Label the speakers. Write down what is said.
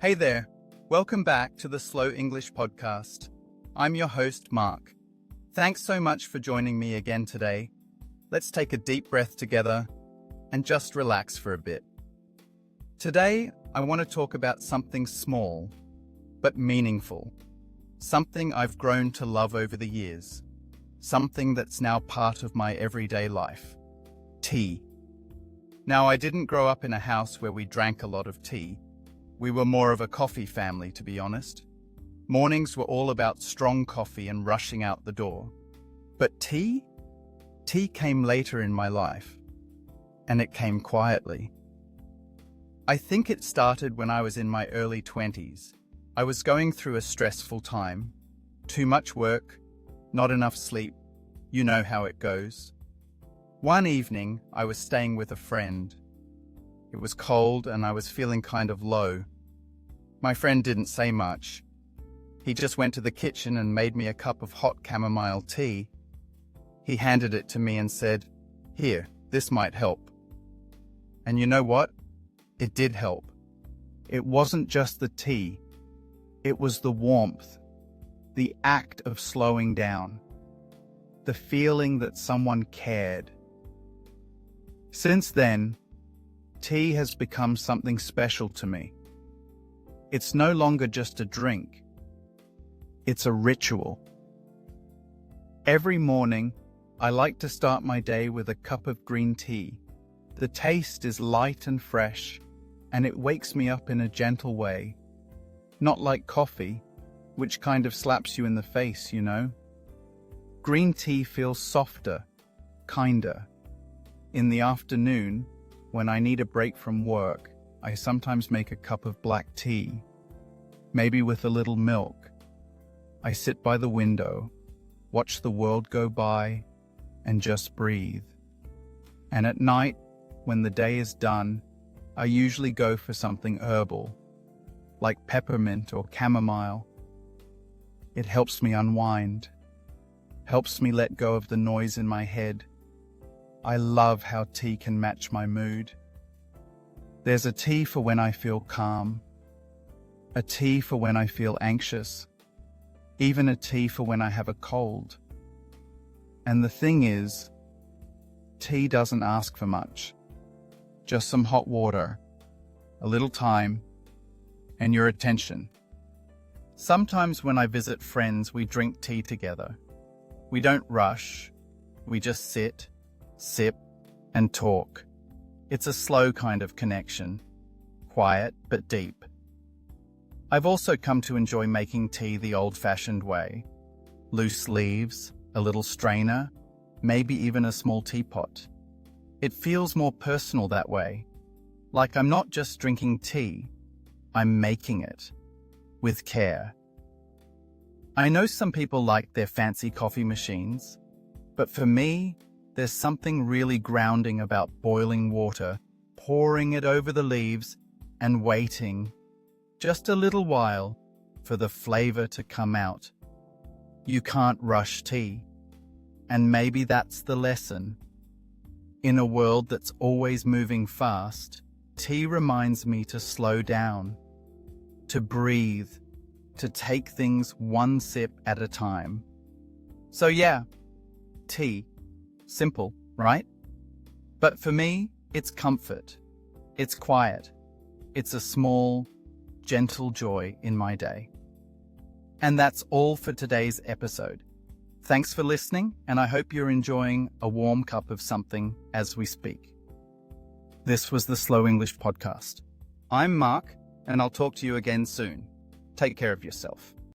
Speaker 1: Hey there, welcome back to the Slow English Podcast. I'm your host, Mark. Thanks so much for joining me again today. Let's take a deep breath together and just relax for a bit. Today, I want to talk about something small, but meaningful. Something I've grown to love over the years. Something that's now part of my everyday life. Tea. Now, I didn't grow up in a house where we drank a lot of tea. We were more of a coffee family, to be honest. Mornings were all about strong coffee and rushing out the door. But tea? Tea came later in my life. And it came quietly. I think it started when I was in my early 20s. I was going through a stressful time. Too much work, not enough sleep. You know how it goes. One evening, I was staying with a friend. It was cold and I was feeling kind of low. My friend didn't say much. He just went to the kitchen and made me a cup of hot chamomile tea. He handed it to me and said, "Here, this might help." And you know what? It did help. It wasn't just the tea. It was the warmth, the act of slowing down, the feeling that someone cared. Since then, tea has become something special to me. It's no longer just a drink. It's a ritual. Every morning, I like to start my day with a cup of green tea. The taste is light and fresh, and it wakes me up in a gentle way. Not like coffee, which kind of slaps you in the face, you know. Green tea feels softer, kinder. In the afternoon, when I need a break from work, I sometimes make a cup of black tea, maybe with a little milk. I sit by the window, watch the world go by, and just breathe. And at night, when the day is done, I usually go for something herbal, like peppermint or chamomile. It helps me unwind, helps me let go of the noise in my head. I love how tea can match my mood. There's a tea for when I feel calm, a tea for when I feel anxious, even a tea for when I have a cold. And the thing is, tea doesn't ask for much. Just some hot water, a little time, and your attention. Sometimes when I visit friends, we drink tea together. We don't rush, we just sit, sip, and talk. It's a slow kind of connection, quiet but deep. I've also come to enjoy making tea the old-fashioned way. Loose leaves, a little strainer, maybe even a small teapot. It feels more personal that way. Like I'm not just drinking tea, I'm making it. With care. I know some people like their fancy coffee machines, but for me, there's something really grounding about boiling water, pouring it over the leaves, and waiting, just a little while, for the flavor to come out. You can't rush tea. And maybe that's the lesson. In a world that's always moving fast, tea reminds me to slow down, to breathe, to take things one sip at a time. So yeah, tea. Simple, right? But for me, it's comfort. It's quiet. It's a small, gentle joy in my day. And that's all for today's episode. Thanks for listening, and I hope you're enjoying a warm cup of something as we speak. This was the Slow English Podcast. I'm Mark, and I'll talk to you again soon. Take care of yourself.